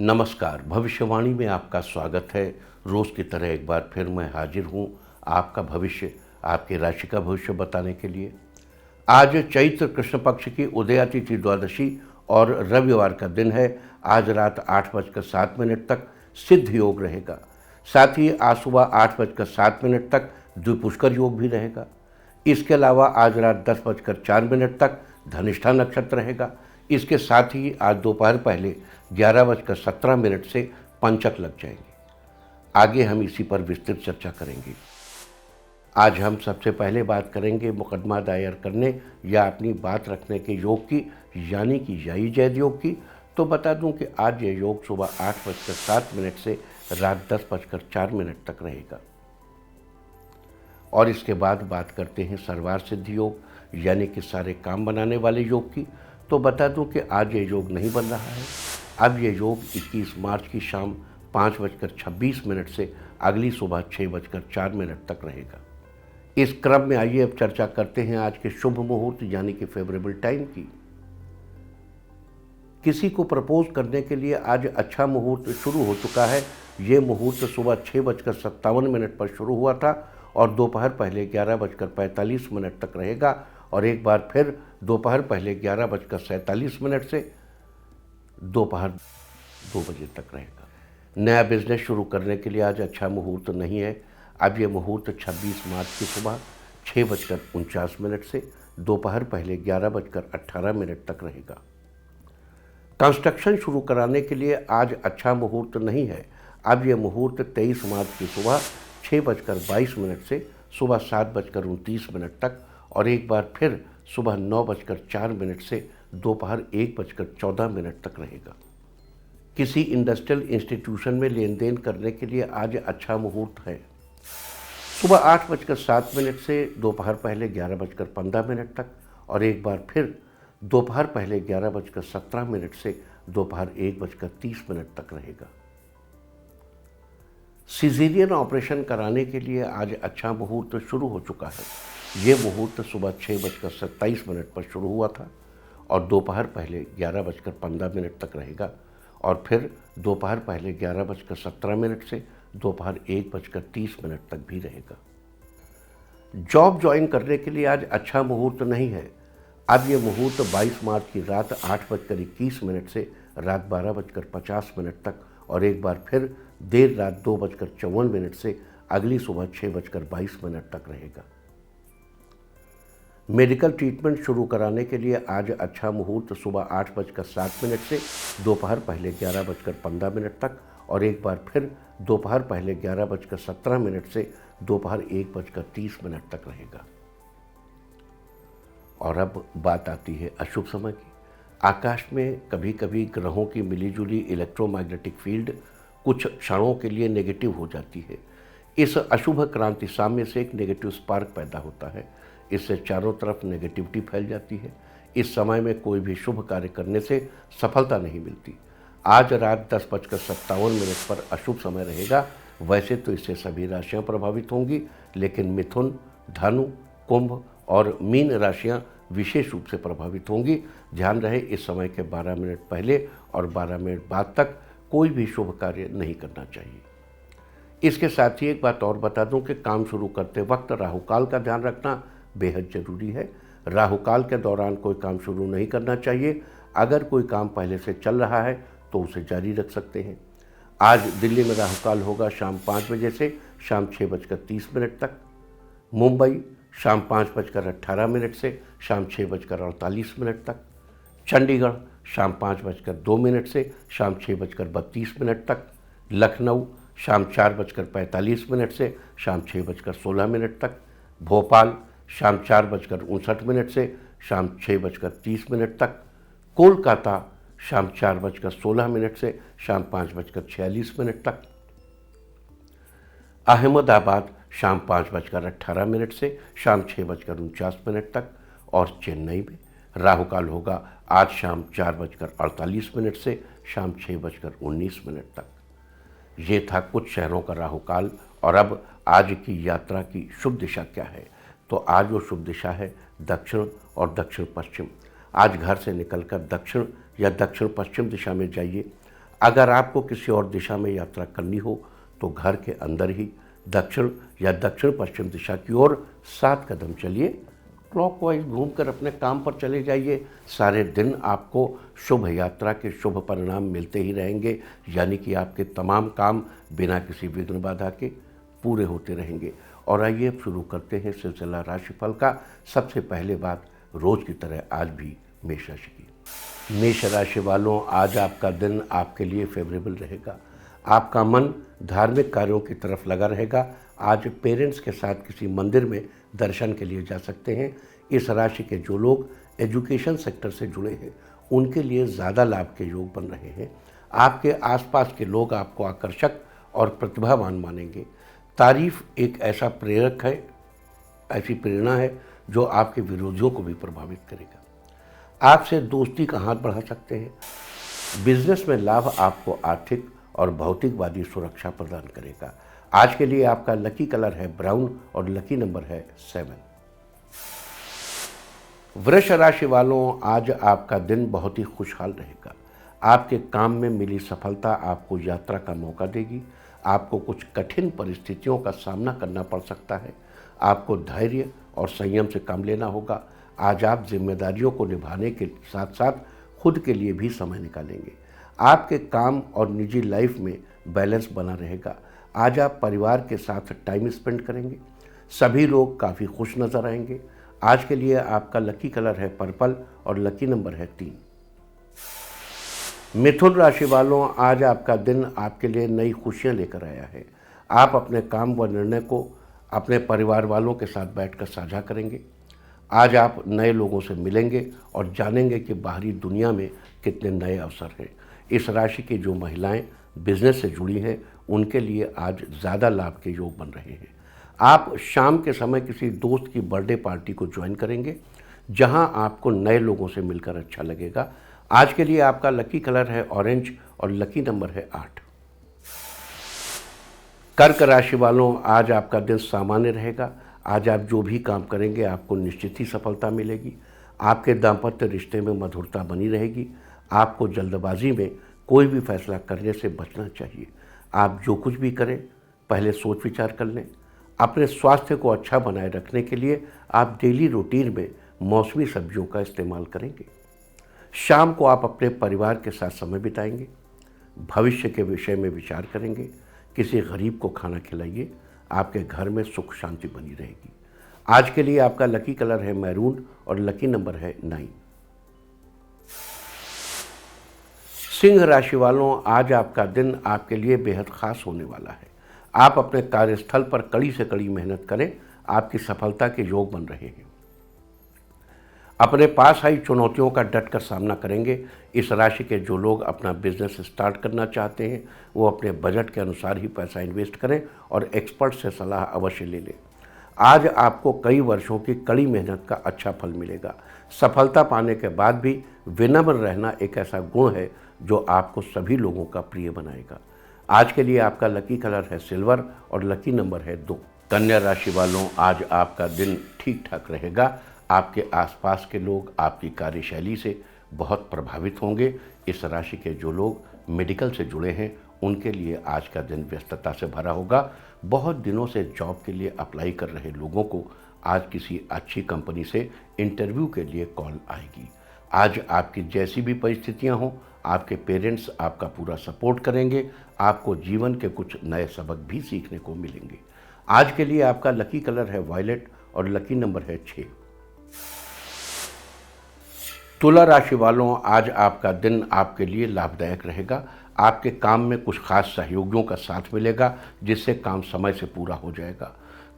नमस्कार। भविष्यवाणी में आपका स्वागत है। रोज़ की तरह एक बार फिर मैं हाजिर हूँ आपका भविष्य, आपकी राशि का भविष्य बताने के लिए। आज चैत्र कृष्ण पक्ष की उदया तिथि द्वादशी और रविवार का दिन है। आज रात 8:07 तक सिद्ध योग रहेगा। साथ ही आज सुबह 8:07 तक द्विपुष्कर योग भी रहेगा। इसके अलावा आज रात 10:04 तक धनिष्ठा नक्षत्र रहेगा। इसके साथ ही आज दोपहर पहले 11:17 से पंचक लग जाएंगे। आगे हम इसी पर विस्तृत चर्चा करेंगे। आज हम सबसे पहले बात करेंगे मुकदमा दायर करने या अपनी बात रखने के योग की, यानी कि याई जैद योग की। तो बता दूं कि आज ये योग सुबह 8:07 से रात 10:04 तक रहेगा। और इसके बाद बात करते हैं सर्वार सिद्धि योग, यानी कि सारे काम बनाने वाले योग की। तो बता दूं कि आज ये योग नहीं बन रहा है। अब ये योग 21 मार्च की शाम 5:26 से अगली सुबह 6:04 तक रहेगा। इस क्रम में आइए अब चर्चा करते हैं आज के शुभ मुहूर्त, यानी कि फेवरेबल टाइम की। किसी को प्रपोज करने के लिए आज अच्छा मुहूर्त शुरू हो चुका है। ये मुहूर्त सुबह 6:57 पर शुरू हुआ था और दोपहर पहले 11:45 तक रहेगा और एक बार फिर दोपहर पहले 11:47 से दोपहर 2 बजे तक रहेगा। नया बिजनेस शुरू करने के लिए आज अच्छा मुहूर्त नहीं है। अब ये मुहूर्त 26 मार्च की सुबह 6:49 से दोपहर पहले 11:18 तक रहेगा। कंस्ट्रक्शन शुरू कराने के लिए आज अच्छा मुहूर्त नहीं है। अब ये मुहूर्त 23 मार्च की सुबह 6:22 से सुबह 7:29 तक और एक बार फिर सुबह 9:04 से दोपहर 1:14 तक रहेगा। किसी इंडस्ट्रियल इंस्टीट्यूशन में लेन देन करने के लिए आज अच्छा मुहूर्त है। सुबह 8:07 से दोपहर पहले 11:15 तक और एक बार फिर दोपहर पहले 11:17 से दोपहर 1:30 तक रहेगा। सिजेरियन ऑपरेशन कराने के लिए आज अच्छा मुहूर्त शुरू हो चुका है। ये मुहूर्त सुबह 6:27 पर शुरू हुआ था और दोपहर पहले 11:15 तक रहेगा और फिर दोपहर पहले 11:17 से दोपहर 1:30 तक भी रहेगा। जॉब ज्वाइन करने के लिए आज अच्छा मुहूर्त नहीं है। अब ये मुहूर्त 22 मार्च की रात 8:21 से रात 12:50 तक और एक बार फिर देर रात 2:54 से अगली सुबह 6:22 तक रहेगा। मेडिकल ट्रीटमेंट शुरू कराने के लिए आज अच्छा मुहूर्त सुबह 8:07 से दोपहर पहले 11:15 तक और एक बार फिर दोपहर पहले 11:17 से दोपहर 1:30 तक रहेगा। और अब बात आती है अशुभ समय की। आकाश में कभी कभी ग्रहों की मिलीजुली इलेक्ट्रोमैग्नेटिक फील्ड कुछ क्षणों के लिए नेगेटिव हो जाती है। इस अशुभ क्रांति साम्य से एक नेगेटिव स्पार्क पैदा होता है। इससे चारों तरफ नेगेटिविटी फैल जाती है। इस समय में कोई भी शुभ कार्य करने से सफलता नहीं मिलती। आज रात 10:57 पर अशुभ समय रहेगा। वैसे तो इससे सभी राशियां प्रभावित होंगी, लेकिन मिथुन, धनु, कुंभ और मीन राशियां विशेष रूप से प्रभावित होंगी। ध्यान रहे, इस समय के 12 मिनट पहले और 12 मिनट बाद तक कोई भी शुभ कार्य नहीं करना चाहिए। इसके साथ ही एक बात और बता दूं कि काम शुरू करते वक्त राहुकाल का ध्यान रखना बेहद जरूरी है। राहुकाल के दौरान कोई काम शुरू नहीं करना चाहिए। अगर कोई काम पहले से चल रहा है तो उसे जारी रख सकते हैं। आज दिल्ली में राहुकाल होगा शाम 5 बजे से शाम 6:30 तक। मुंबई शाम 5:18 से शाम 6:48 तक। चंडीगढ़ शाम 5:02 से शाम 6:32 तक। लखनऊ शाम 4:45 से शाम 6:16 तक। भोपाल शाम 4:59 से शाम 6:30 तक। कोलकाता शाम 4:16 से शाम 5:46 तक। अहमदाबाद शाम 5:18 से शाम 6:49 तक और चेन्नई में राहुकाल होगा आज शाम 4:48 से शाम 6:19 तक। ये था कुछ शहरों का राहुकाल। और अब आज की यात्रा की शुभ दिशा क्या है? तो आज वो शुभ दिशा है दक्षिण और दक्षिण पश्चिम। आज घर से निकलकर दक्षिण या दक्षिण पश्चिम दिशा में जाइए। अगर आपको किसी और दिशा में यात्रा करनी हो तो घर के अंदर ही दक्षिण या दक्षिण पश्चिम दिशा की ओर 7 कदम चलिए। क्लॉकवाइज घूमकर अपने काम पर चले जाइए। सारे दिन आपको शुभ यात्रा के शुभ परिणाम मिलते ही रहेंगे, यानी कि आपके तमाम काम बिना किसी विघ्न बाधा के पूरे होते रहेंगे। और आइए अब शुरू करते हैं सिलसिला राशिफल का। सबसे पहले बात रोज की तरह आज भी मेष राशि की। मेष राशि वालों, आज आपका दिन आपके लिए फेवरेबल रहेगा। आपका मन धार्मिक कार्यों की तरफ लगा रहेगा। आज पेरेंट्स के साथ किसी मंदिर में दर्शन के लिए जा सकते हैं। इस राशि के जो लोग एजुकेशन सेक्टर से जुड़े हैं उनके लिए ज़्यादा लाभ के योग बन रहे हैं। आपके आसपास के लोग आपको आकर्षक और प्रतिभावान मानेंगे। तारीफ एक ऐसा प्रेरक है, ऐसी प्रेरणा है जो आपके विरोधियों को भी प्रभावित करेगा। आपसे दोस्ती का हाथ बढ़ा सकते हैं। बिजनेस में लाभ आपको आर्थिक और भौतिकवादी सुरक्षा प्रदान करेगा। आज के लिए आपका लकी कलर है ब्राउन और लकी नंबर है 7। वृष राशि वालों, आज आपका दिन बहुत ही खुशहाल रहेगा। आपके काम में मिली सफलता आपको यात्रा का मौका देगी। आपको कुछ कठिन परिस्थितियों का सामना करना पड़ सकता है। आपको धैर्य और संयम से काम लेना होगा। आज आप जिम्मेदारियों को निभाने के साथ साथ खुद के लिए भी समय निकालेंगे। आपके काम और निजी लाइफ में बैलेंस बना रहेगा। आज आप परिवार के साथ टाइम स्पेंड करेंगे। सभी लोग काफ़ी खुश नज़र आएंगे। आज के लिए आपका लकी कलर है पर्पल और लकी नंबर है 3। मिथुन राशि वालों, आज आपका दिन आपके लिए नई खुशियां लेकर आया है। आप अपने काम व निर्णय को अपने परिवार वालों के साथ बैठकर साझा करेंगे। आज आप नए लोगों से मिलेंगे और जानेंगे कि बाहरी दुनिया में कितने नए अवसर हैं। इस राशि की जो महिलाएं बिजनेस से जुड़ी हैं उनके लिए आज ज़्यादा लाभ के योग बन रहे हैं। आप शाम के समय किसी दोस्त की बर्थडे पार्टी को ज्वाइन करेंगे जहां आपको नए लोगों से मिलकर अच्छा लगेगा। आज के लिए आपका लकी कलर है ऑरेंज और लकी नंबर है 8। कर्क राशि वालों, आज आपका दिन सामान्य रहेगा। आज आप जो भी काम करेंगे आपको निश्चित ही सफलता मिलेगी। आपके दाम्पत्य रिश्ते में मधुरता बनी रहेगी। आपको जल्दबाजी में कोई भी फैसला करने से बचना चाहिए। आप जो कुछ भी करें पहले सोच विचार कर लें। अपने स्वास्थ्य को अच्छा बनाए रखने के लिए आप डेली रूटीन में मौसमी सब्जियों का इस्तेमाल करेंगे। शाम को आप अपने परिवार के साथ समय बिताएंगे। भविष्य के विषय में विचार करेंगे। किसी गरीब को खाना खिलाइए। आपके घर में सुख शांति बनी रहेगी। आज के लिए आपका लकी कलर है मैरून और लकी नंबर है 9। सिंह राशि वालों, आज आपका दिन आपके लिए बेहद खास होने वाला है। आप अपने कार्यस्थल पर कड़ी से कड़ी मेहनत करें। आपकी सफलता के योग बन रहे हैं। अपने पास आई चुनौतियों का डटकर सामना करेंगे। इस राशि के जो लोग अपना बिजनेस स्टार्ट करना चाहते हैं वो अपने बजट के अनुसार ही पैसा इन्वेस्ट करें और एक्सपर्ट से सलाह अवश्य ले लें। आज आपको कई वर्षों की कड़ी मेहनत का अच्छा फल मिलेगा। सफलता पाने के बाद भी विनम्र रहना एक ऐसा गुण है जो आपको सभी लोगों का प्रिय बनाएगा। आज के लिए आपका लकी कलर है सिल्वर और लकी नंबर है 2। कन्या राशि वालों, आज आपका दिन ठीक ठाक रहेगा। आपके आसपास के लोग आपकी कार्यशैली से बहुत प्रभावित होंगे। इस राशि के जो लोग मेडिकल से जुड़े हैं उनके लिए आज का दिन व्यस्तता से भरा होगा। बहुत दिनों से जॉब के लिए अप्लाई कर रहे लोगों को आज किसी अच्छी कंपनी से इंटरव्यू के लिए कॉल आएगी। आज आपकी जैसी भी परिस्थितियां हों, आपके पेरेंट्स आपका पूरा सपोर्ट करेंगे। आपको जीवन के कुछ नए सबक भी सीखने को मिलेंगे। आज के लिए आपका लकी कलर है वायलेट और लकी नंबर है 6। तुला राशि वालों, आज आपका दिन आपके लिए लाभदायक रहेगा। आपके काम में कुछ खास सहयोगियों का साथ मिलेगा जिससे काम समय से पूरा हो जाएगा।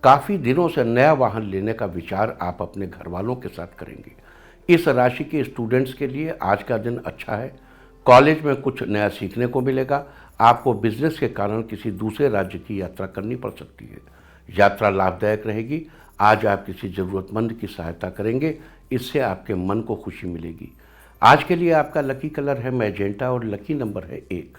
काफ़ी दिनों से नया वाहन लेने का विचार आप अपने घर वालों के साथ करेंगे। इस राशि के स्टूडेंट्स के लिए आज का दिन अच्छा है। कॉलेज में कुछ नया सीखने को मिलेगा। आपको बिजनेस के कारण किसी दूसरे राज्य की यात्रा करनी पड़ सकती है। यात्रा लाभदायक रहेगी। आज आप किसी ज़रूरतमंद की सहायता करेंगे, इससे आपके मन को खुशी मिलेगी। आज के लिए आपका लकी कलर है मैजेंटा और लकी नंबर है 1।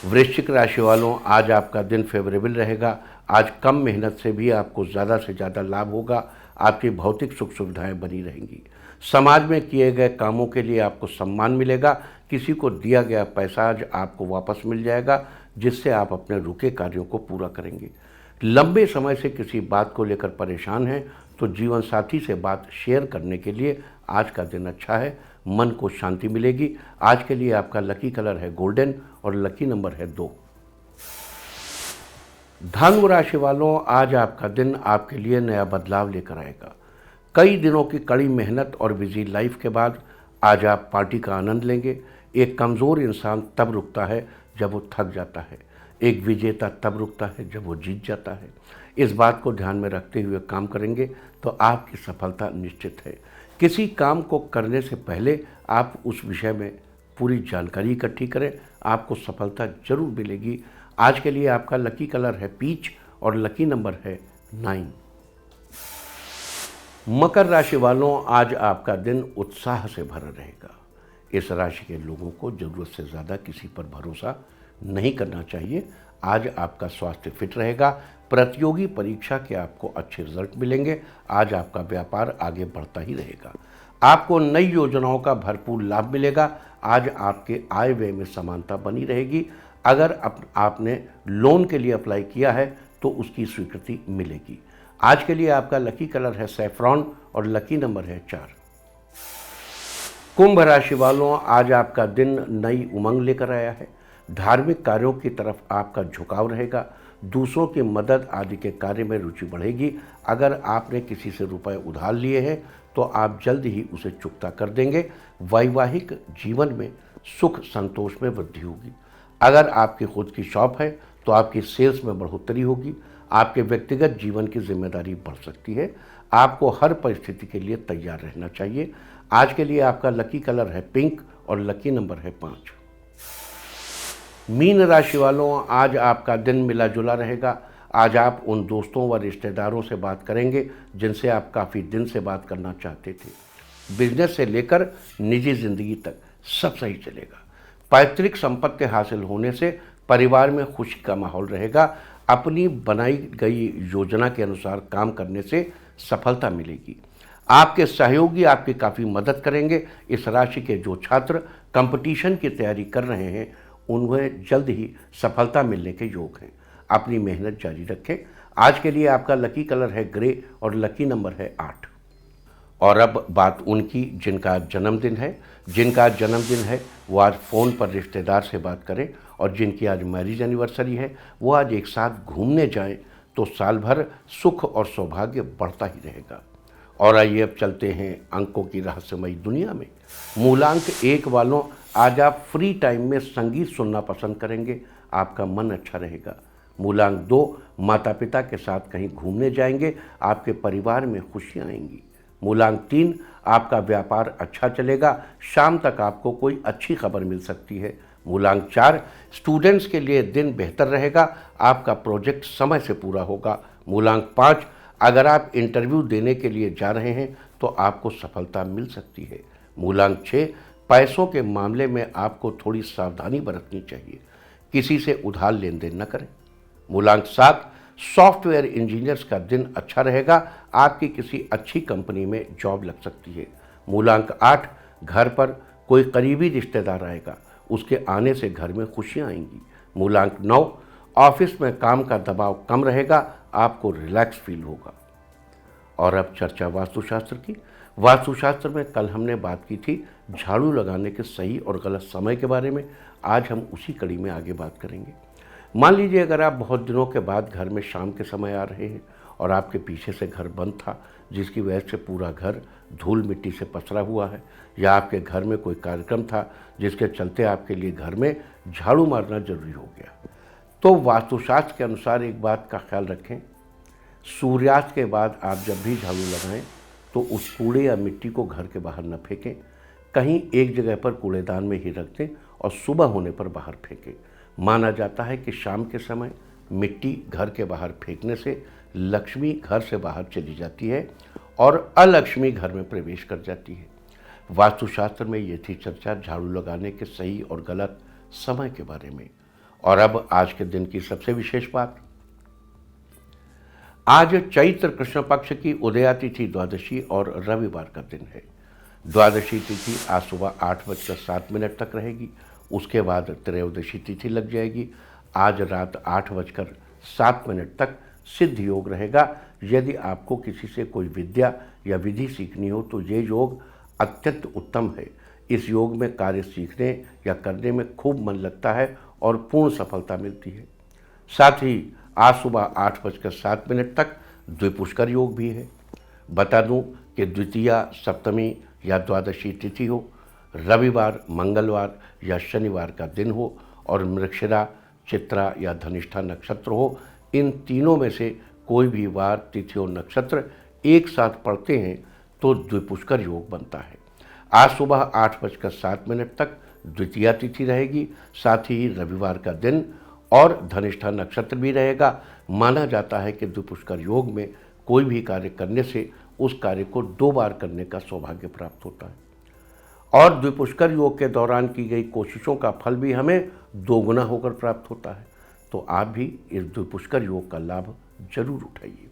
वृश्चिक राशि वालों, आज आपका दिन फेवरेबल रहेगा। आज कम मेहनत से भी आपको ज़्यादा से ज़्यादा लाभ होगा। आपकी भौतिक सुख सुविधाएं बनी रहेंगी। समाज में किए गए कामों के लिए आपको सम्मान मिलेगा। किसी को दिया गया पैसा आज आपको वापस मिल जाएगा, जिससे आप अपने रुके कार्यों को पूरा करेंगे। लंबे समय से किसी बात को लेकर परेशान हैं तो जीवन साथी से बात शेयर करने के लिए आज का दिन अच्छा है, मन को शांति मिलेगी। आज के लिए आपका लकी कलर है गोल्डन और लकी नंबर है 2। धनु राशि वालों, आज आपका दिन आपके लिए नया बदलाव लेकर आएगा। कई दिनों की कड़ी मेहनत और बिजी लाइफ के बाद आज आप पार्टी का आनंद लेंगे। एक कमज़ोर इंसान तब रुकता है जब वो थक जाता है, एक विजेता तब रुकता है जब वो जीत जाता है। इस बात को ध्यान में रखते हुए काम करेंगे तो आपकी सफलता निश्चित है। किसी काम को करने से पहले आप उस विषय में पूरी जानकारी इकट्ठी करें, आपको सफलता जरूर मिलेगी। आज के लिए आपका लकी कलर है पीच और लकी नंबर है 9। मकर राशि वालों, आज आपका दिन उत्साह से भरा रहेगा। इस राशि के लोगों को ज़रूरत से ज़्यादा किसी पर भरोसा नहीं करना चाहिए। आज आपका स्वास्थ्य फिट रहेगा। प्रतियोगी परीक्षा के आपको अच्छे रिजल्ट मिलेंगे। आज आपका व्यापार आगे बढ़ता ही रहेगा। आपको नई योजनाओं का भरपूर लाभ मिलेगा। आज आपके आय व्यय में समानता बनी रहेगी। अगर आपने लोन के लिए अप्लाई किया है तो उसकी स्वीकृति मिलेगी। आज के लिए आपका लकी कलर है सैफ्रॉन और लकी नंबर है 4। कुंभ राशि वालों, आज आपका दिन नई उमंग लेकर आया है। धार्मिक कार्यों की तरफ आपका झुकाव रहेगा। दूसरों की मदद आदि के कार्य में रुचि बढ़ेगी। अगर आपने किसी से रुपए उधार लिए हैं तो आप जल्द ही उसे चुकता कर देंगे। वैवाहिक जीवन में सुख संतोष में वृद्धि होगी। अगर आपकी खुद की शॉप है तो आपकी सेल्स में बढ़ोतरी होगी। आपके व्यक्तिगत जीवन की जिम्मेदारी बढ़ सकती है। आपको हर परिस्थिति के लिए तैयार रहना चाहिए। आज के लिए आपका लकी कलर है पिंक और लकी नंबर है 5। मीन राशि वालों, आज आपका दिन मिला जुला रहेगा। आज आप उन दोस्तों व रिश्तेदारों से बात करेंगे जिनसे आप काफ़ी दिन से बात करना चाहते थे। बिजनेस से लेकर निजी जिंदगी तक सब सही चलेगा। पैतृक संपत्ति हासिल होने से परिवार में खुशी का माहौल रहेगा। अपनी बनाई गई योजना के अनुसार काम करने से सफलता मिलेगी। आपके सहयोगी आपकी काफ़ी मदद करेंगे। इस राशि के जो छात्र कंपटीशन की तैयारी कर रहे हैं उन्हें जल्द ही सफलता मिलने के योग हैं। अपनी मेहनत जारी रखें। आज के लिए आपका लकी कलर है ग्रे और लकी नंबर है 8। और अब बात उनकी जिनका जन्मदिन है वो आज फ़ोन पर रिश्तेदार से बात करें, और जिनकी आज मैरिज एनिवर्सरी है वो आज एक साथ घूमने जाएं तो साल भर सुख और सौभाग्य बढ़ता ही रहेगा। और आइए अब चलते हैं अंकों की रहस्यमयी दुनिया में। मूलांक 1 वालों, आज आप फ्री टाइम में संगीत सुनना पसंद करेंगे। आपका मन अच्छा रहेगा। मूलांक 2, माता पिता के साथ कहीं घूमने जाएंगे। आपके परिवार में खुशियाँ आएंगी। मूलांक 3, आपका व्यापार अच्छा चलेगा। शाम तक आपको कोई अच्छी खबर मिल सकती है। मूलांक 4, स्टूडेंट्स के लिए दिन बेहतर रहेगा। आपका प्रोजेक्ट समय से पूरा होगा। मूलांक 5, अगर आप इंटरव्यू देने के लिए जा रहे हैं तो आपको सफलता मिल सकती है। मूलांक 6, पैसों के मामले में आपको थोड़ी सावधानी बरतनी चाहिए। किसी से उधार लेन देन न करें। मूलांक 7, सॉफ्टवेयर इंजीनियर्स का दिन अच्छा रहेगा। आपकी किसी अच्छी कंपनी में जॉब लग सकती है। मूलांक 8, घर पर कोई करीबी रिश्तेदार आएगा। उसके आने से घर में खुशियां आएंगी। मूलांक 9, ऑफिस में काम का दबाव कम रहेगा। आपको रिलैक्स फील होगा। और अब चर्चा वास्तुशास्त्र की। वास्तुशास्त्र में कल हमने बात की थी झाड़ू लगाने के सही और गलत समय के बारे में। आज हम उसी कड़ी में आगे बात करेंगे। मान लीजिए अगर आप बहुत दिनों के बाद घर में शाम के समय आ रहे हैं और आपके पीछे से घर बंद था, जिसकी वजह से पूरा घर धूल मिट्टी से पसरा हुआ है, या आपके घर में कोई कार्यक्रम था जिसके चलते आपके लिए घर में झाड़ू मारना जरूरी हो गया, तो वास्तुशास्त्र के अनुसार एक बात का ख्याल रखें। सूर्यास्त के बाद आप जब भी झाड़ू लगाएं तो उस कूड़े या मिट्टी को घर के बाहर न फेंकें। कहीं एक जगह पर कूड़ेदान में ही रख दें और सुबह होने पर बाहर फेंकें। माना जाता है कि शाम के समय मिट्टी घर के बाहर फेंकने से लक्ष्मी घर से बाहर चली जाती है और अलक्ष्मी घर में प्रवेश कर जाती है। वास्तुशास्त्र में ये थी चर्चा झाड़ू लगाने के सही और गलत समय के बारे में। और अब आज के दिन की सबसे विशेष बात, आज चैत्र कृष्ण पक्ष की उदया तिथि द्वादशी और रविवार का दिन है। द्वादशी तिथि आज सुबह 8:07 तक रहेगी। उसके बाद त्रयोदशी तिथि लग जाएगी। आज रात 8:07 तक सिद्ध योग रहेगा। यदि आपको किसी से कोई विद्या या विधि सीखनी हो तो ये योग अत्यंत उत्तम है। इस योग में कार्य सीखने या करने में खूब मन लगता है और पूर्ण सफलता मिलती है। साथ ही आज सुबह 8:07 तक द्विपुष्कर योग भी है। बता दूं कि द्वितीया, सप्तमी या द्वादशी तिथि हो, रविवार, मंगलवार या शनिवार का दिन हो और मृगशिरा, चित्रा या धनिष्ठा नक्षत्र हो, इन तीनों में से कोई भी वार, तिथि और नक्षत्र एक साथ पड़ते हैं तो द्विपुष्कर योग बनता है। आज सुबह 8:07 तक द्वितीया तिथि रहेगी। साथ ही रविवार का दिन और धनिष्ठा नक्षत्र भी रहेगा। माना जाता है कि द्विपुष्कर योग में कोई भी कार्य करने से उस कार्य को 2 बार करने का सौभाग्य प्राप्त होता है और द्विपुष्कर योग के दौरान की गई कोशिशों का फल भी हमें दोगुना होकर प्राप्त होता है। तो आप भी इस द्विपुष्कर योग का लाभ जरूर उठाइए।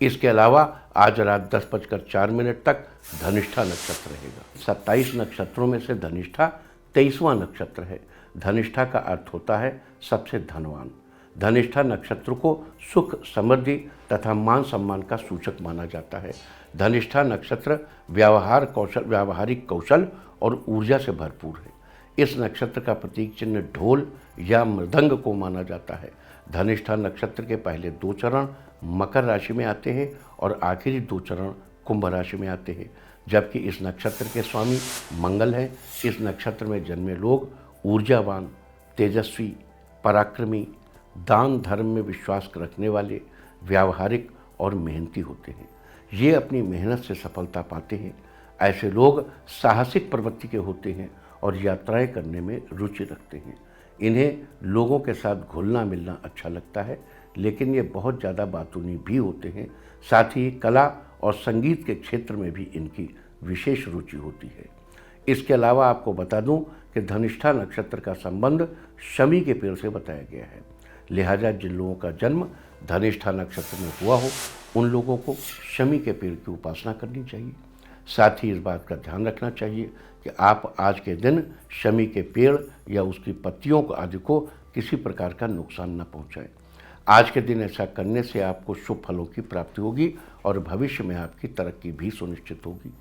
इसके अलावा आज रात 10:04 तक धनिष्ठा नक्षत्र रहेगा। 27 नक्षत्रों में से धनिष्ठा 23वां नक्षत्र है। धनिष्ठा का अर्थ होता है सबसे धनवान। धनिष्ठा नक्षत्र को सुख, समृद्धि तथा मान सम्मान का सूचक माना जाता है। धनिष्ठा नक्षत्र व्यावहारिक कौशल और ऊर्जा से भरपूर है। इस नक्षत्र का प्रतीक चिन्ह ढोल या मृदंग को माना जाता है। धनिष्ठा नक्षत्र के पहले 2 चरण मकर राशि में आते हैं और आखिरी 2 चरण कुंभ राशि में आते हैं। जबकि इस नक्षत्र के स्वामी मंगल हैं। इस नक्षत्र में जन्मे लोग ऊर्जावान, तेजस्वी, पराक्रमी, दान धर्म में विश्वास रखने वाले, व्यावहारिक और मेहनती होते हैं। ये अपनी मेहनत से सफलता पाते हैं। ऐसे लोग साहसिक प्रवृत्ति के होते हैं और यात्राएं करने में रुचि रखते हैं। इन्हें लोगों के साथ घुलना मिलना अच्छा लगता है, लेकिन ये बहुत ज़्यादा बातूनी भी होते हैं। साथ ही कला और संगीत के क्षेत्र में भी इनकी विशेष रुचि होती है। इसके अलावा आपको बता दूं कि धनिष्ठा नक्षत्र का संबंध शमी के पेड़ से बताया गया है। लिहाजा जिन लोगों का जन्म धनिष्ठा नक्षत्र में हुआ हो उन लोगों को शमी के पेड़ की उपासना करनी चाहिए। साथ ही इस बात का ध्यान रखना चाहिए कि आप आज के दिन शमी के पेड़ या उसकी पत्तियों को आदि को किसी प्रकार का नुकसान न पहुंचाएं। आज के दिन ऐसा करने से आपको शुभ फलों की प्राप्ति होगी और भविष्य में आपकी तरक्की भी सुनिश्चित होगी।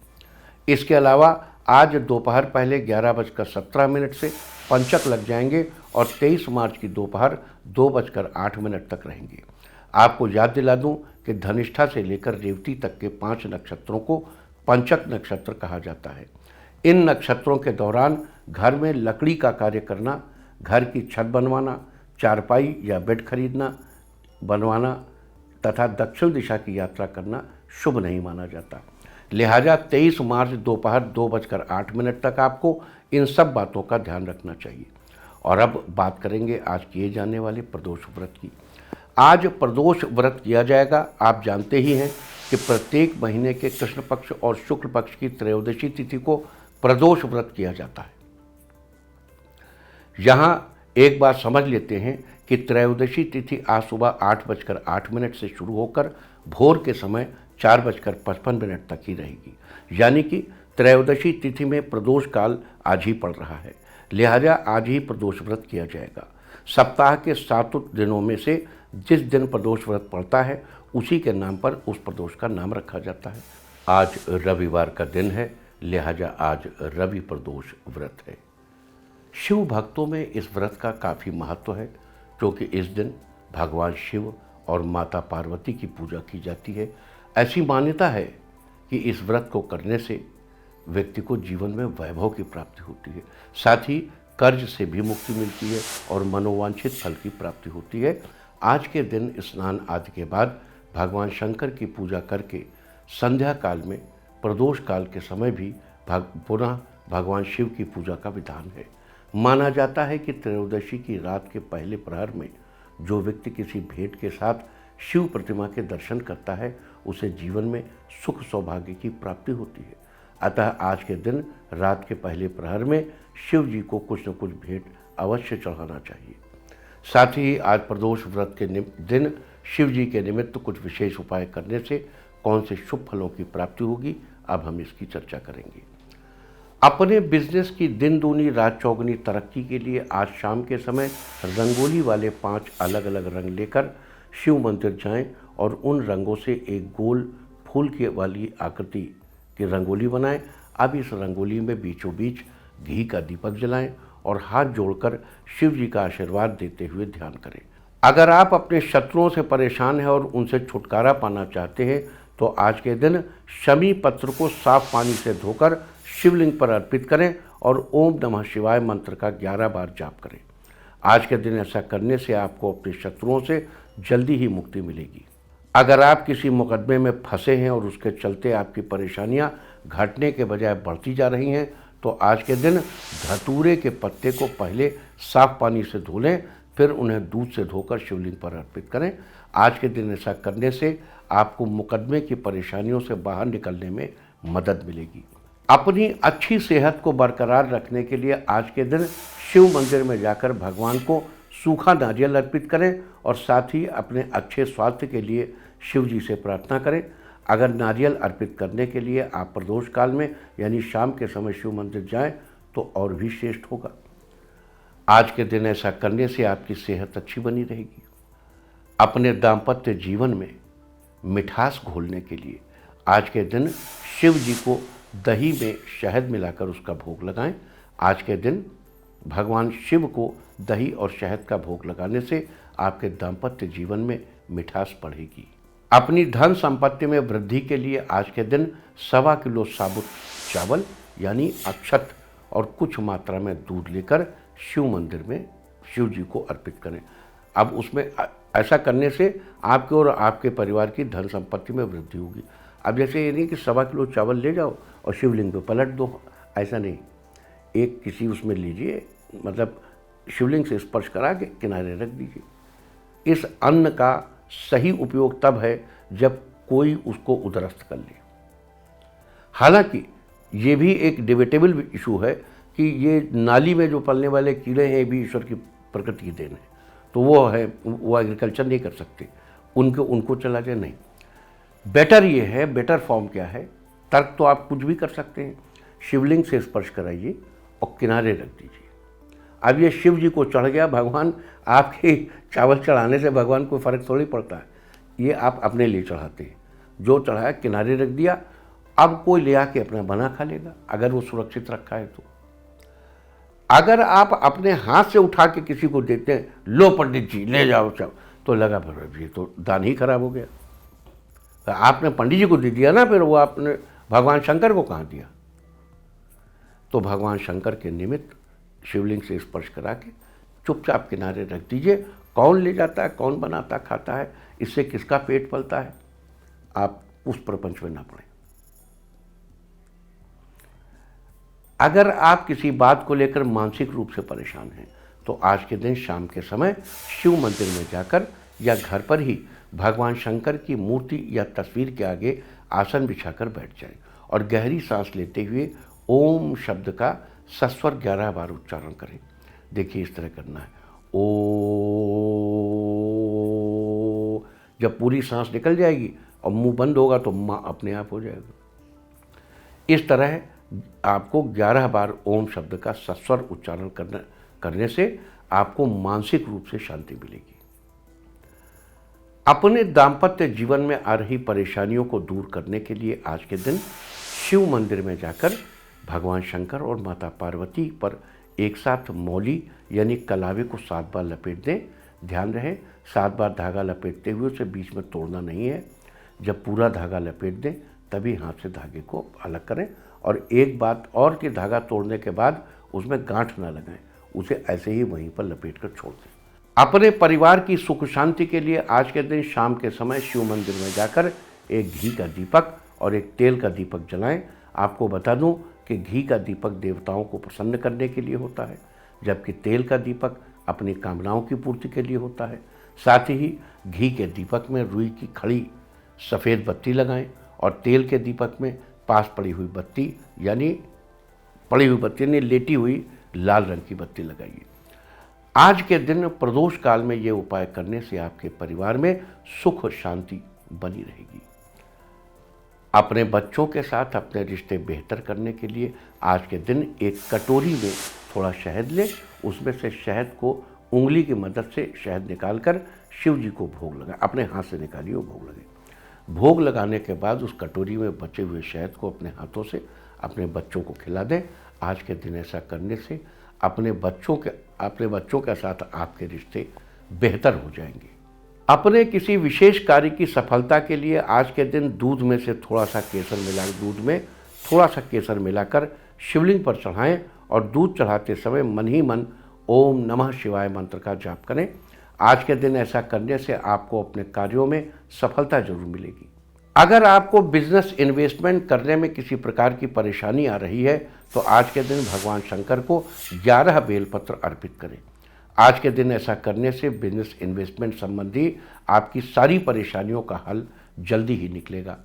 इसके अलावा आज दोपहर पहले 11:17 से पंचक लग जाएंगे और 23 मार्च की दोपहर 2:08 तक रहेंगे। आपको याद दिला दूं कि धनिष्ठा से लेकर रेवती तक के 5 नक्षत्रों को पंचक नक्षत्र कहा जाता है। इन नक्षत्रों के दौरान घर में लकड़ी का कार्य करना, घर की छत बनवाना, चारपाई या बेड खरीदना, बनवाना तथा दक्षिण दिशा की यात्रा करना शुभ नहीं माना जाता। लिहाजा 23 मार्च दोपहर 2:08 तक आपको इन सब बातों का ध्यान रखना चाहिए। और अब बात करेंगे आज किए जाने वाले प्रदोष व्रत की। आज प्रदोष व्रत किया जाएगा। आप जानते ही हैं कि प्रत्येक महीने के कृष्ण पक्ष और शुक्ल पक्ष की त्रयोदशी तिथि को प्रदोष व्रत किया जाता है। यहाँ एक बात समझ लेते हैं कि त्रयोदशी तिथि आज सुबह 8:08 से शुरू होकर भोर के समय 4:55 तक ही रहेगी। यानी कि त्रयोदशी तिथि में प्रदोष काल आज ही पड़ रहा है। लिहाजा आज ही प्रदोष व्रत किया जाएगा। सप्ताह के 7 दिनों में से जिस दिन प्रदोष व्रत पड़ता है उसी के नाम पर उस प्रदोष का नाम रखा जाता है। आज रविवार का दिन है, लिहाजा आज रवि प्रदोष व्रत है। शिव भक्तों में इस व्रत का काफ़ी महत्व है, क्योंकि इस दिन भगवान शिव और माता पार्वती की पूजा की जाती है। ऐसी मान्यता है कि इस व्रत को करने से व्यक्ति को जीवन में वैभव की प्राप्ति होती है, साथ ही कर्ज से भी मुक्ति मिलती है और मनोवांछित फल की प्राप्ति होती है। आज के दिन स्नान आदि के बाद भगवान शंकर की पूजा करके संध्या काल में प्रदोष काल के समय भी पुनः भगवान शिव की पूजा का विधान है। माना जाता है कि त्रयोदशी की रात के पहले प्रहर में जो व्यक्ति किसी भेंट के साथ शिव प्रतिमा के दर्शन करता है उसे जीवन में सुख सौभाग्य की प्राप्ति होती है। अतः आज के दिन रात के पहले प्रहर में शिव जी को कुछ न कुछ भेंट अवश्य चढ़ाना चाहिए। साथ ही आज प्रदोष व्रत के दिन शिव जी के निमित्त कुछ विशेष उपाय करने से कौन से शुभ फलों की प्राप्ति होगी, अब हम इसकी चर्चा करेंगे। अपने बिजनेस की दिन दूनी रात चौगुनी तरक्की के लिए आज शाम के समय रंगोली वाले 5 अलग अलग रंग लेकर शिव मंदिर जाएं और उन रंगों से एक गोल फूल की वाली आकृति की रंगोली बनाएं। अब इस रंगोली में बीचों बीच घी का दीपक जलाएं और हाथ जोड़कर शिव जी का आशीर्वाद देते हुए ध्यान करें। अगर आप अपने शत्रुओं से परेशान हैं और उनसे छुटकारा पाना चाहते हैं तो आज के दिन शमी पत्र को साफ पानी से धोकर शिवलिंग पर अर्पित करें और ओम नमः शिवाय मंत्र का 11 बार जाप करें। आज के दिन ऐसा करने से आपको अपने शत्रुओं से जल्दी ही मुक्ति मिलेगी। अगर आप किसी मुकदमे में फंसे हैं और उसके चलते आपकी परेशानियां घटने के बजाय बढ़ती जा रही हैं तो आज के दिन धतूरे के पत्ते को पहले साफ पानी से धो लें, फिर उन्हें दूध से धोकर शिवलिंग पर अर्पित करें। आज के दिन ऐसा करने से आपको मुकदमे की परेशानियों से बाहर निकलने में मदद मिलेगी। अपनी अच्छी सेहत को बरकरार रखने के लिए आज के दिन शिव मंदिर में जाकर भगवान को सूखा नारियल अर्पित करें और साथ ही अपने अच्छे स्वास्थ्य के लिए शिव जी से प्रार्थना करें। अगर नारियल अर्पित करने के लिए आप प्रदोष काल में यानी शाम के समय शिव मंदिर जाएं तो और भी श्रेष्ठ होगा। आज के दिन ऐसा करने से आपकी सेहत अच्छी बनी रहेगी। अपने दाम्पत्य जीवन में मिठास घोलने के लिए आज के दिन शिव जी को दही में शहद मिलाकर उसका भोग लगाएं। आज के दिन भगवान शिव को दही और शहद का भोग लगाने से आपके दाम्पत्य जीवन में मिठास बढ़ेगी। अपनी धन संपत्ति में वृद्धि के लिए आज के दिन 1.25 किलो साबुत चावल यानी अक्षत और कुछ मात्रा में दूध लेकर शिव मंदिर में शिव जी को अर्पित करें। अब उसमें ऐसा करने से आपके और आपके परिवार की धन संपत्ति में वृद्धि होगी। अब जैसे ये नहीं कि 1.25 किलो चावल ले जाओ और शिवलिंग पे पलट दो, ऐसा नहीं। एक किसी उसमें लीजिए, मतलब शिवलिंग से स्पर्श करा के किनारे रख दीजिए। इस अन्न का सही उपयोग तब है जब कोई उसको उदरस्त कर ले। हालांकि ये भी एक डिबेटेबल इशू है कि ये नाली में जो पलने वाले कीड़े हैं भी ईश्वर की प्रकृति की देन है, तो वो एग्रीकल्चर नहीं कर सकते, उनको चला जाए नहीं। बेटर ये है, बेटर फॉर्म क्या है, तर्क तो आप कुछ भी कर सकते हैं। शिवलिंग से स्पर्श कराइए और किनारे रख दीजिए। अब ये शिव जी को चढ़ गया, भगवान आपके चावल चढ़ाने से भगवान को फ़र्क थोड़ी पड़ता है, ये आप अपने लिए चढ़ाते हैं। जो चढ़ाया किनारे रख दिया, अब कोई ले आके अपना बना खा लेगा अगर वो सुरक्षित रखा है तो। अगर आप अपने हाथ से उठा के किसी को देते हैं, लो पंडित जी ले जाओ चावल, तो लगा फिर ये तो दान ही खराब हो गया। तो आपने पंडित जी को दे दिया ना, फिर वो आपने भगवान शंकर को कहाँ दिया। तो भगवान शंकर के निमित्त शिवलिंग से स्पर्श करा के चुपचाप किनारे रख दीजिए। कौन ले जाता है, कौन बनाता खाता है, इससे किसका पेट पलता है, आप उस प्रपंच में ना पड़े। अगर आप किसी बात को लेकर मानसिक रूप से परेशान हैं तो आज के दिन शाम के समय शिव मंदिर में जाकर या घर पर ही भगवान शंकर की मूर्ति या तस्वीर के आगे आसन बिछाकर बैठ जाएं और गहरी सांस लेते हुए ओम शब्द का सस्वर 11 बार उच्चारण करें। देखिए इस तरह करना है, ओ। जब पूरी सांस निकल जाएगी और मुंह बंद होगा तो माँ अपने आप हो जाएगा। इस तरह आपको 11 बार ओम शब्द का सस्वर उच्चारण करने से आपको मानसिक रूप से शांति मिलेगी। अपने दाम्पत्य जीवन में आ रही परेशानियों को दूर करने के लिए आज के दिन शिव मंदिर में जाकर भगवान शंकर और माता पार्वती पर एक साथ मौली यानी कलावे को 7 बार लपेट दें। ध्यान रहे 7 बार धागा लपेटते हुए उसे बीच में तोड़ना नहीं है। जब पूरा धागा लपेट दें तभी हाथ से धागे को अलग करें। और एक बात और कि धागा तोड़ने के बाद उसमें गांठ ना लगाएं, उसे ऐसे ही वहीं पर लपेट कर छोड़ दें। अपने परिवार की सुख शांति के लिए आज के दिन शाम के समय शिव मंदिर में जाकर एक घी का दीपक और एक तेल का दीपक जलाएं। आपको बता दूं कि घी का दीपक देवताओं को प्रसन्न करने के लिए होता है, जबकि तेल का दीपक अपनी कामनाओं की पूर्ति के लिए होता है। साथ ही घी के दीपक में रुई की खड़ी सफ़ेद बत्ती लगाएं और तेल के दीपक में पास पड़ी हुई बत्ती यानी लेटी हुई लाल रंग की बत्ती लगाइए। आज के दिन प्रदोष काल में ये उपाय करने से आपके परिवार में सुख शांति बनी रहेगी। अपने बच्चों के साथ अपने रिश्ते बेहतर करने के लिए आज के दिन एक कटोरी में थोड़ा शहद लें, उसमें से शहद को उंगली की मदद से शहद निकालकर शिव जी को भोग लगाएं। अपने हाथ से निकालिए, वो भोग लगे। भोग लगाने के बाद उस कटोरी में बचे हुए शहद को अपने हाथों से अपने बच्चों को खिला दें। आज के दिन ऐसा करने से अपने बच्चों के साथ आपके रिश्ते बेहतर हो जाएंगे। अपने किसी विशेष कार्य की सफलता के लिए आज के दिन दूध में थोड़ा सा केसर मिलाकर शिवलिंग पर चढ़ाएं और दूध चढ़ाते समय मन ही मन ओम नमः शिवाय मंत्र का जाप करें। आज के दिन ऐसा करने से आपको अपने कार्यों में सफलता जरूर मिलेगी। अगर आपको बिजनेस इन्वेस्टमेंट करने में किसी प्रकार की परेशानी आ रही है तो आज के दिन भगवान शंकर को 11 बेलपत्र अर्पित करें। आज के दिन ऐसा करने से बिजनेस इन्वेस्टमेंट संबंधी आपकी सारी परेशानियों का हल जल्दी ही निकलेगा।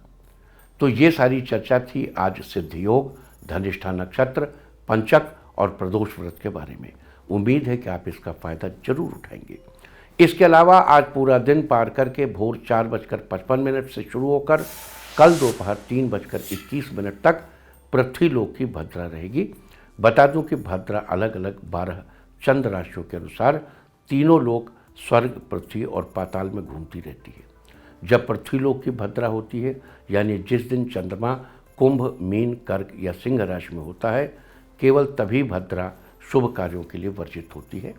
तो ये सारी चर्चा थी आज सिद्ध योग, धनिष्ठा नक्षत्र, पंचक और प्रदोष व्रत के बारे में। उम्मीद है कि आप इसका फायदा जरूर उठाएंगे। इसके अलावा आज पूरा दिन पार करके भोर 4:55 से शुरू होकर कल दोपहर 3:21 तक पृथ्वीलोक की भद्रा रहेगी। बता दूं कि भद्रा अलग अलग 12 चंद्र राशियों के अनुसार तीनों लोक स्वर्ग, पृथ्वी और पाताल में घूमती रहती है। जब पृथ्वीलोक की भद्रा होती है यानी जिस दिन चंद्रमा कुंभ, मीन, कर्क या सिंह राशि में होता है, केवल तभी भद्रा शुभ कार्यों के लिए वर्जित होती है,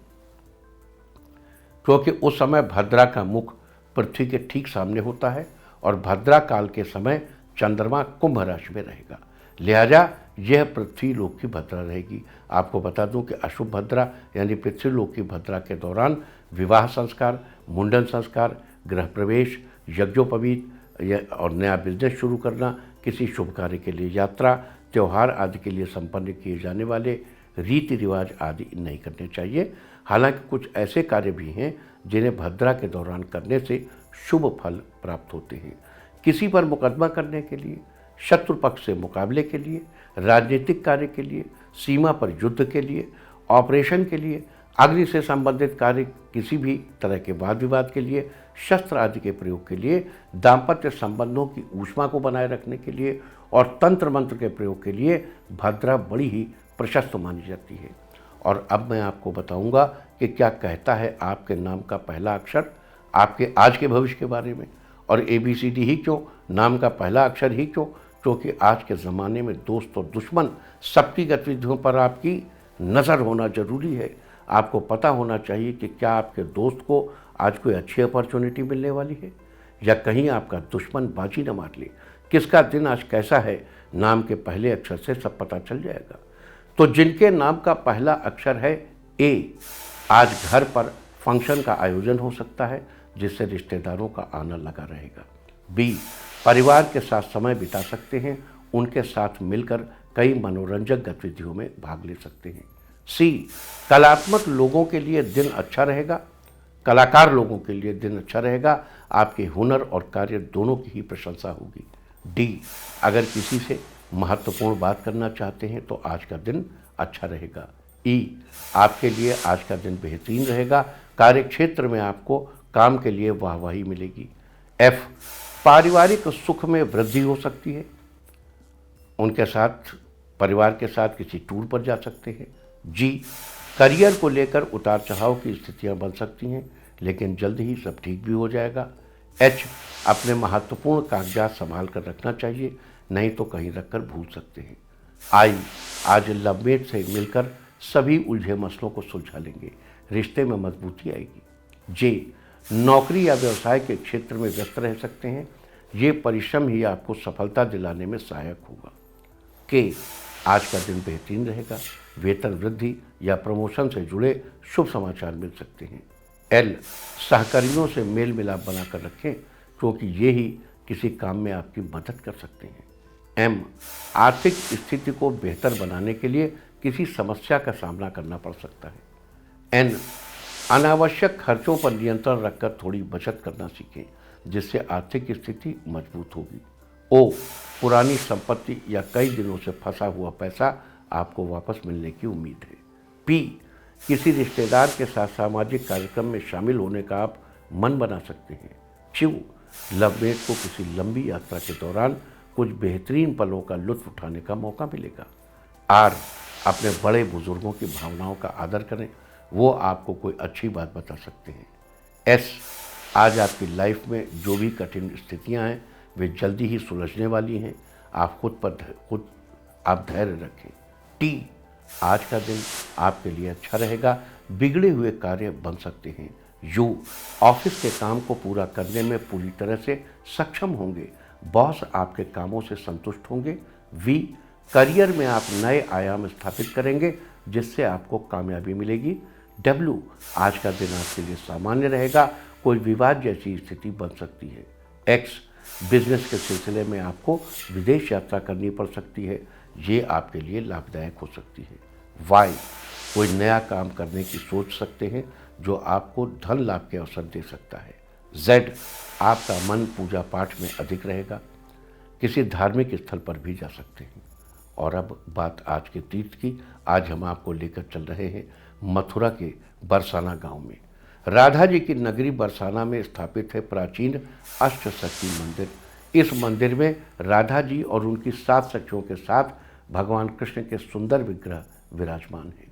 क्योंकि उस समय भद्रा का मुख पृथ्वी के ठीक सामने होता है और भद्रा काल के समय चंद्रमा कुंभ राशि में रहेगा। लिहाजा यह पृथ्वी लोक की भद्रा रहेगी। आपको बता दूं कि अशुभ भद्रा यानी पृथ्वी लोक की भद्रा के दौरान विवाह संस्कार, मुंडन संस्कार, गृह प्रवेश, यज्ञोपवीत और नया बिजनेस शुरू करना, किसी शुभ कार्य के लिए यात्रा, त्यौहार आदि के लिए संपन्न किए जाने वाले रीति रिवाज आदि नहीं करने चाहिए। हालांकि कुछ ऐसे कार्य भी हैं जिन्हें भद्रा के दौरान करने से शुभ फल प्राप्त होते हैं। किसी पर मुकदमा करने के लिए, शत्रु पक्ष से मुकाबले के लिए, राजनीतिक कार्य के लिए, सीमा पर युद्ध के लिए, ऑपरेशन के लिए, अग्नि से संबंधित कार्य, किसी भी तरह के वाद विवाद के लिए, शस्त्र आदि के प्रयोग के लिए, दाम्पत्य संबंधों की ऊष्मा को बनाए रखने के लिए और तंत्र मंत्र के प्रयोग के लिए भद्रा बड़ी ही प्रशस्त मानी जाती है। और अब मैं आपको बताऊंगा कि क्या कहता है आपके नाम का पहला अक्षर आपके आज के भविष्य के बारे में। और ABCD ही क्यों, नाम का पहला अक्षर ही क्यों? क्योंकि आज के ज़माने में दोस्त और दुश्मन सबकी गतिविधियों पर आपकी नज़र होना जरूरी है। आपको पता होना चाहिए कि क्या आपके दोस्त को आज कोई अच्छी अपॉर्चुनिटी मिलने वाली है या कहीं आपका दुश्मन बाजी न मार ले। किसका दिन आज कैसा है, नाम के पहले अक्षर से सब पता चल जाएगा। तो जिनके नाम का पहला अक्षर है A, आज घर पर फंक्शन का आयोजन हो सकता है जिससे रिश्तेदारों का आना लगा रहेगा। B, परिवार के साथ समय बिता सकते हैं, उनके साथ मिलकर कई मनोरंजक गतिविधियों में भाग ले सकते हैं। C, कलात्मक लोगों के लिए दिन अच्छा रहेगा, कलाकार लोगों के लिए दिन अच्छा रहेगा, आपके हुनर और कार्य दोनों की ही प्रशंसा होगी। D, अगर किसी से महत्वपूर्ण बात करना चाहते हैं तो आज का दिन अच्छा रहेगा। E, आपके लिए आज का दिन बेहतरीन रहेगा, कार्य क्षेत्र में आपको काम के लिए वाहवाही मिलेगी। F, पारिवारिक सुख में वृद्धि हो सकती है, उनके साथ परिवार के साथ किसी टूर पर जा सकते हैं। G, करियर को लेकर उतार चढ़ाव की स्थितियां बन सकती हैं लेकिन जल्द ही सब ठीक भी हो जाएगा। H, अपने महत्वपूर्ण कागजात संभाल कर रखना चाहिए, नहीं तो कहीं रखकर भूल सकते हैं। I, आज लवमेट से मिलकर सभी उलझे मसलों को सुलझा लेंगे, रिश्ते में मजबूती आएगी। J, नौकरी या व्यवसाय के क्षेत्र में व्यस्त रह सकते हैं, ये परिश्रम ही आपको सफलता दिलाने में सहायक होगा। K, आज का दिन बेहतरीन रहेगा, वेतन वृद्धि या प्रमोशन से जुड़े शुभ समाचार मिल सकते हैं। L, सहकर्मियों से मेल मिलाप बनाकर रखें क्योंकि ये ही किसी काम में आपकी मदद कर सकते हैं। M, आर्थिक स्थिति को बेहतर बनाने के लिए किसी समस्या का सामना करना पड़ सकता है। N, अनावश्यक खर्चों पर नियंत्रण रखकर थोड़ी बचत करना सीखें जिससे आर्थिक स्थिति मजबूत होगी। O, पुरानी संपत्ति या कई दिनों से फंसा हुआ पैसा आपको वापस मिलने की उम्मीद है। P, किसी रिश्तेदार के साथ सामाजिक कार्यक्रम में शामिल होने का आप मन बना सकते हैं। Q, लवमेट को किसी लंबी यात्रा के दौरान कुछ बेहतरीन पलों का लुत्फ उठाने का मौका मिलेगा। आर, अपने बड़े बुजुर्गों की भावनाओं का आदर करें, वो आपको कोई अच्छी बात बता सकते हैं। एस, आज आपकी लाइफ में जो भी कठिन स्थितियां हैं वे जल्दी ही सुलझने वाली हैं। आप खुद आप धैर्य रखें। टी, आज का दिन आपके लिए अच्छा रहेगा, बिगड़े हुए कार्य बन सकते हैं। यू, ऑफिस के काम को पूरा करने में पूरी तरह से सक्षम होंगे, बॉस आपके कामों से संतुष्ट होंगे। वी, करियर में आप नए आयाम स्थापित करेंगे जिससे आपको कामयाबी मिलेगी। डब्ल्यू, आज का दिन आपके लिए सामान्य रहेगा, कोई विवाद जैसी स्थिति बन सकती है। एक्स, बिजनेस के सिलसिले में आपको विदेश यात्रा करनी पड़ सकती है, ये आपके लिए लाभदायक हो सकती है। वाई, कोई नया काम करने की सोच सकते हैं जो आपको धन लाभ के अवसर दे सकता है। जेड, आपका मन पूजा पाठ में अधिक रहेगा, किसी धार्मिक स्थल पर भी जा सकते हैं। और अब बात आज के तीर्थ की। आज हम आपको लेकर चल रहे हैं मथुरा के बरसाना गांव में। राधा जी की नगरी बरसाना में स्थापित है प्राचीन अष्टशक्ति मंदिर। इस मंदिर में राधा जी और उनकी 7 सखियों के साथ भगवान कृष्ण के सुंदर विग्रह विराजमान हैं।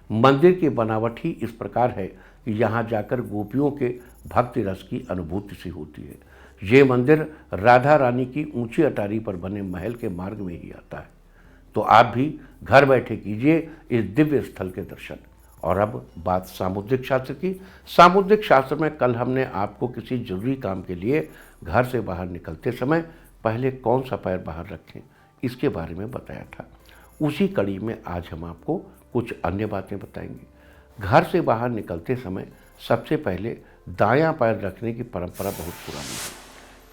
मंदिर की बनावट ही इस प्रकार है कि यहाँ जाकर गोपियों के भक्ति रस की अनुभूति सी होती है। ये मंदिर राधा रानी की ऊंची अटारी पर बने महल के मार्ग में ही आता है। तो आप भी घर बैठे कीजिए इस दिव्य स्थल के दर्शन। और अब बात सामुद्रिक शास्त्र की। सामुद्रिक शास्त्र में कल हमने आपको किसी जरूरी काम के लिए घर से बाहर निकलते समय पहले कौन सा पैर बाहर रखें इसके बारे में बताया था। उसी कड़ी में आज हम आपको कुछ अन्य बातें बताएंगे। घर से बाहर निकलते समय सबसे पहले दायां पैर रखने की परंपरा बहुत पुरानी है।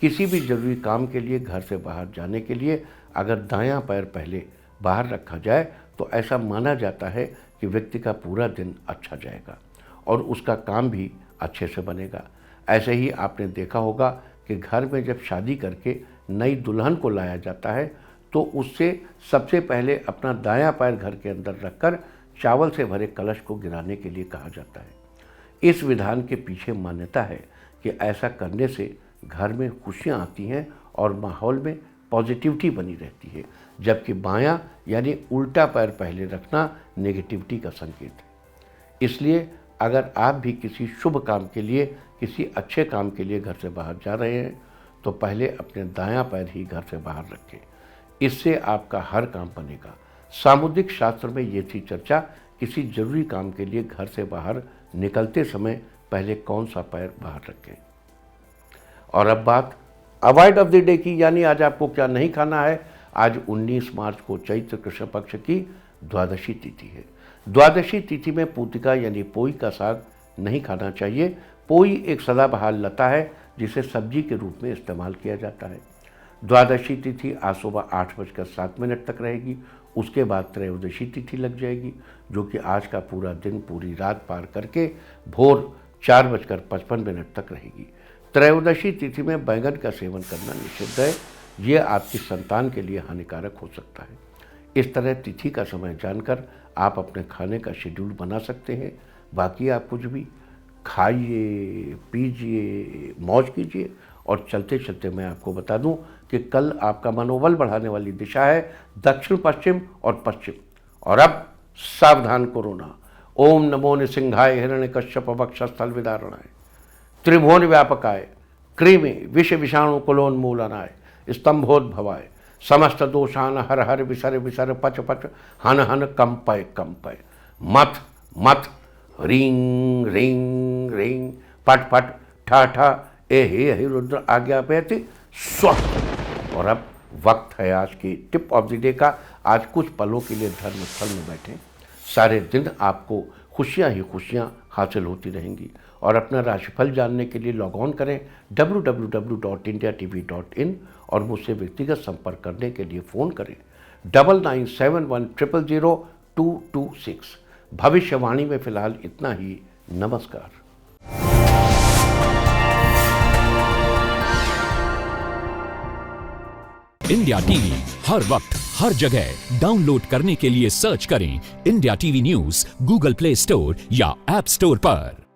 किसी भी जरूरी काम के लिए घर से बाहर जाने के लिए अगर दायां पैर पहले बाहर रखा जाए तो ऐसा माना जाता है कि व्यक्ति का पूरा दिन अच्छा जाएगा और उसका काम भी अच्छे से बनेगा। ऐसे ही आपने देखा होगा कि घर में जब शादी करके नई दुल्हन को लाया जाता है तो उससे सबसे पहले अपना दायां पैर घर के अंदर रखकर चावल से भरे कलश को गिराने के लिए कहा जाता है। इस विधान के पीछे मान्यता है कि ऐसा करने से घर में खुशियाँ आती हैं और माहौल में पॉजिटिविटी बनी रहती है, जबकि बायां यानी उल्टा पैर पहले रखना नेगेटिविटी का संकेत है। इसलिए अगर आप भी किसी शुभ काम के लिए, किसी अच्छे काम के लिए घर से बाहर जा रहे हैं तो पहले अपने दायां पैर ही घर से बाहर रखें। इससे आपका हर काम बनेगा। सामुद्रिक शास्त्र में ये थी चर्चा, किसी जरूरी काम के लिए घर से बाहर निकलते समय पहले कौन सा पैर बाहर रखें। और अब बात अवॉइड ऑफ द डे की, यानी आज आपको क्या नहीं खाना है। आज 19 मार्च को चैत्र कृष्ण पक्ष की द्वादशी तिथि है। द्वादशी तिथि में पूतिका यानी पोई का साग नहीं खाना चाहिए। पोई एक सदाबहार लता है जिसे सब्जी के रूप में इस्तेमाल किया जाता है। द्वादशी तिथि आज सुबह 8:07 तक रहेगी। उसके बाद त्रयोदशी तिथि लग जाएगी जो कि आज का पूरा दिन पूरी रात पार करके भोर 4:55 तक रहेगी। त्रयोदशी तिथि में बैंगन का सेवन करना निषिद्ध है। ये आपकी संतान के लिए हानिकारक हो सकता है। इस तरह तिथि का समय जानकर आप अपने खाने का शेड्यूल बना सकते हैं। बाकी आप कुछ भी खाइए, पीजिए, मौज कीजिए। और चलते चलते मैं आपको बता दूं कि कल आपका मनोबल बढ़ाने वाली दिशा है दक्षिण पश्चिम और पश्चिम। और अब सावधान कोरोना। ओम नमो निसिंहाय हिरण्यकश्यप वक्षस्थल विदारणाय त्रिभुवन व्यापकाय कृमि विष विषाणु कुलोन्मूलनाय स्तंभोद्भवाय समस्त दोषान हर हर विसर विसर पच पच हन हन कंपय कंपय मथ मथ रिंग रिंग रिंग पट पट ठा ठा ए हे रुद्र आज्ञापयति स्व। और अब वक्त है आज की टिप ऑफ द डे का। आज कुछ पलों के लिए धर्मस्थल में बैठें। सारे दिन आपको खुशियाँ ही खुशियाँ हासिल होती रहेंगी। और अपना राशिफल जानने के लिए लॉग ऑन करें www.indiatv.in और मुझसे व्यक्तिगत संपर्क करने के लिए फ़ोन करें 9971000226। भविष्यवाणी में फिलहाल इतना ही। नमस्कार। इंडिया टीवी हर वक्त हर जगह डाउनलोड करने के लिए सर्च करें India TV news Google play store या ऐप स्टोर पर।